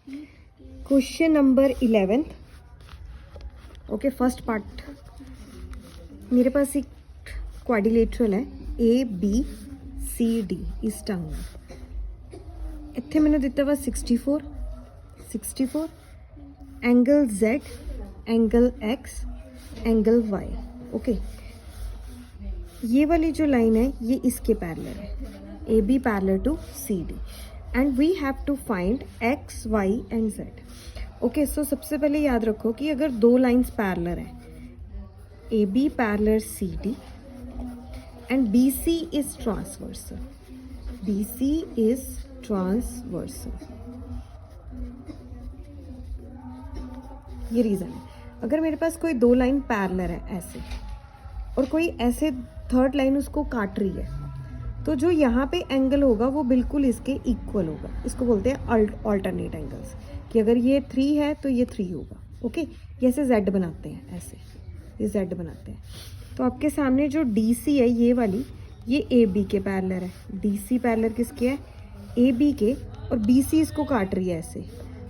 Question number 11। Okay, first part. मेरे पास एक quadrilateral है ABCD इस टर्म में। इत्थे मैंने दिता हुआ 64 angle Z, angle X, angle Y। Okay, ये वाली जो लाइन है ये इसके पैरेलल है, AB parallel to CD and we have to find X, Y and Z। Okay, so सबसे पहले याद रखो कि अगर दो लाइंस पैरेलल हैं, AB parallel CD and BC is transversal, BC is transversal. ये रीज़न है। अगर मेरे पास कोई दो लाइन पैरेलल है ऐसे और कोई ऐसे थर्ड लाइन उसको काट रही है, तो जो यहाँ पे एंगल होगा वो बिल्कुल इसके इक्वल होगा। इसको बोलते हैं अल्टरनेट एंगल्स, कि अगर ये 3 है तो ये 3 होगा। ओके, ये ऐसे Z बनाते हैं, ऐसे ये Z बनाते हैं। तो आपके सामने जो DC है ये वाली, ये AB के पैरेलल है। DC पैरेलल किसके है? AB के, और BC इसको काट रही है ऐसे।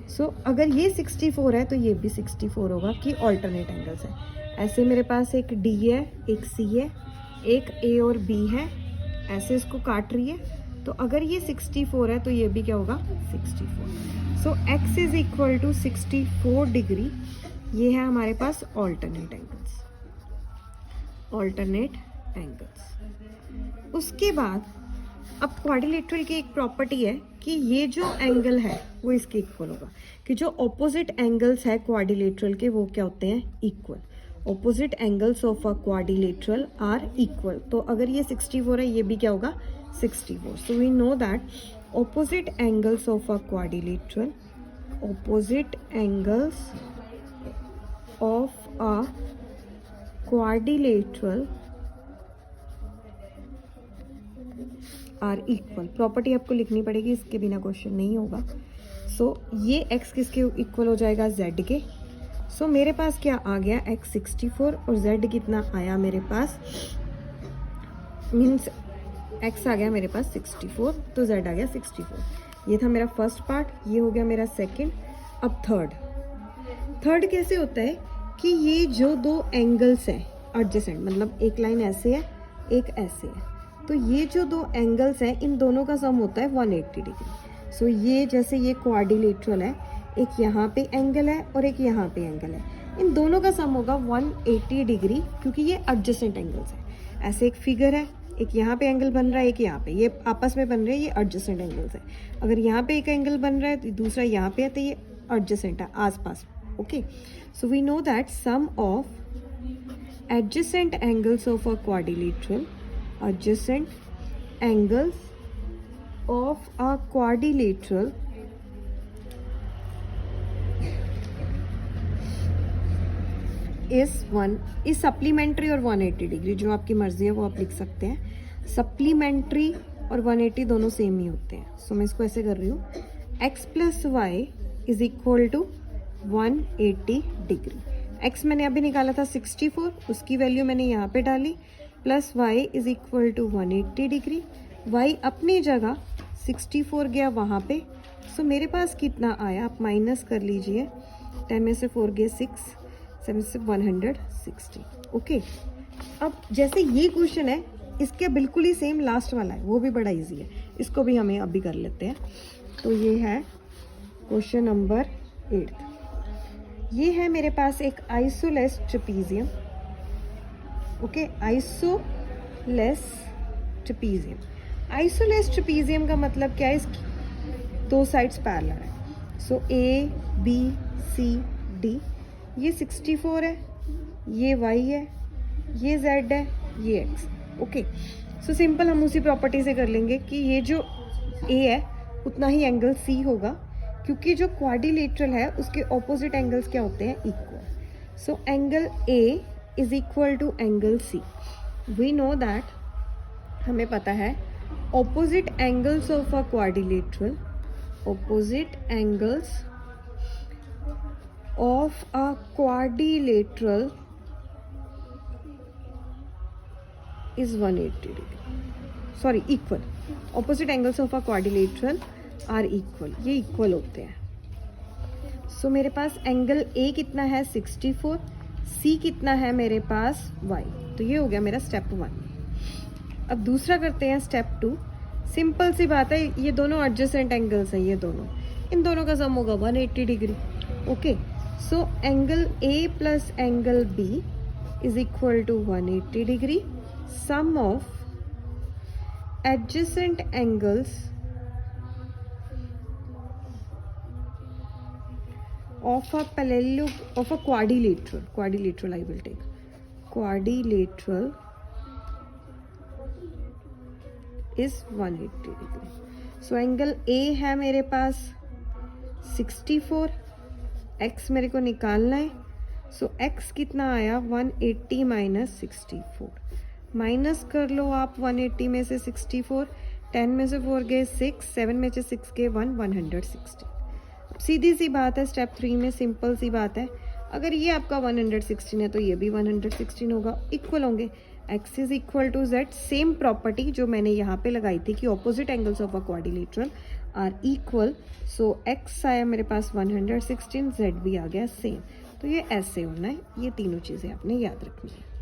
सो अगर ये 64 है तो ये भी 64 होगा, कि ऑल्टरनेट एंगल्स है। ऐसे मेरे पास एक D है, एक C है, एक A और B है, ऐसे इसको काट रही है। तो अगर ये 64 है तो ये भी क्या होगा? 64। So X is equal to 64 degree. ये है हमारे पास ऑल्टरनेट एंगल्स, ऑल्टरनेट एंगल्स। उसके बाद अब क्वाड्रिलेटरल की एक प्रॉपर्टी है कि ये जो एंगल है वो इसके इक्वल होगा, कि जो ऑपोजिट एंगल्स है क्वाड्रिलेटरल के वो क्या होते हैं? इक्वल। Opposite angles of a quadrilateral are equal. तो अगर ये 64 है, ये भी क्या होगा? 64। So we know that opposite angles of a quadrilateral, opposite angles of a quadrilateral are equal. Property आपको लिखनी पड़ेगी, इसके बिना क्वेश्चन नहीं होगा। सो ये x किसके इक्वल हो जाएगा? z के। सो मेरे पास क्या आ गया? x 64 और z कितना आया मेरे पास? मीन्स x आ गया मेरे पास 64 तो z आ गया 64। ये था मेरा फर्स्ट पार्ट, ये हो गया मेरा सेकंड। अब थर्ड कैसे होता है कि ये जो दो एंगल्स हैं एडजेसेंट, मतलब एक लाइन ऐसे है, एक ऐसे है, तो ये जो दो एंगल्स हैं इन दोनों का सम होता है 180 डिग्री। सो ये जैसे ये क्वाड्रिलेटरल है, एक यहाँ पे एंगल है और एक यहाँ पे एंगल है, इन दोनों का सम होगा 180 डिग्री, क्योंकि ये एडजेसेंट एंगल्स हैं। ऐसे एक फिगर है, एक यहाँ पे एंगल बन रहा है, एक यहाँ पे, ये आपस में बन रहे हैं, ये एडजेसेंट एंगल्स है। अगर यहाँ पे एक एंगल बन रहा है तो दूसरा यहाँ पे है, तो ये एडजेसेंट है, आसपास। Okay, so we know that sum of adjacent angles of a quadrilateral, adjacent angles of a quadrilateral is supplementary और 180 डिग्री, जो आपकी मर्जी है वो आप लिख सकते हैं। सप्लीमेंट्री और 180 दोनों सेम ही होते हैं। सो मैं इसको ऐसे कर रही हूँ, x plus y is equal to 180 degree. x मैंने अभी निकाला था 64, उसकी वैल्यू मैंने यहाँ पे डाली, plus y is equal to 180 degree. y अपनी जगह 64 गया वहाँ पे। सो मेरे पास कितना आया? आप माइनस कर लीजिए, 10 में से 4 गए 6, 7 से 160। ओके, अब जैसे ये क्वेश्चन है, इसके बिल्कुल ही सेम लास्ट वाला है, वो भी बड़ा इजी है, इसको भी हमें अभी कर लेते हैं। तो ये है क्वेश्चन नंबर 8। ये है मेरे पास एक isosceles trapezium. Okay, isosceles trapezium. Isosceles trapezium का मतलब क्या है? इसकी दो साइड्स पैरेलल है। सो A B C D, ये 64 है, ये y है, ये z है, ये x। ओके, सो सिंपल हम उसी प्रॉपर्टी से कर लेंगे कि ये जो A है उतना ही एंगल C होगा, क्योंकि जो क्वाड्रिलेटरल है उसके ऑपोजिट एंगल्स क्या होते हैं? Equal. So angle A is equal to angle C। We know that, हमें पता है opposite angles of a quadrilateral, opposite angles of a quadrilateral is 180 degree, sorry equal. Opposite angles of a quadrilateral are equal, ये equal होते हैं। सो मेरे पास angle A कितना है 64, सी कितना है मेरे पास वाई। तो ये हो गया मेरा स्टेप 1। अब दूसरा करते हैं स्टेप 2। सिंपल सी बात है, ये दोनों एडजेसेंट एंगल्स हैं, ये दोनों, इन दोनों का सम होगा 180 degree. Okay, so angle A plus angle B is equal to 180 degree. Sum of adjacent angles of a quadrilateral I will take quadrilateral is 180 degree. So angle A है मेरे पास 64, x मेरे को निकालना है। So x कितना आया 180 minus 64, minus कर लो आप 180 में से 64, 10 में से 4 गए 6, 7 में से 6 गए 160। अब सीधी सी बात है, स्टेप 3 में सिंपल सी बात है, अगर ये आपका 116 है तो ये भी 116 होगा, इक्वल होंगे। x is equal to z, same property जो मैंने यहाँ पे लगाई थी कि opposite angles of a quadrilateral are equal. So x आया मेरे पास 116, z भी आ गया सेम। तो ये ऐसे होना है, ये तीनों चीज़ें आपने याद रखनी है।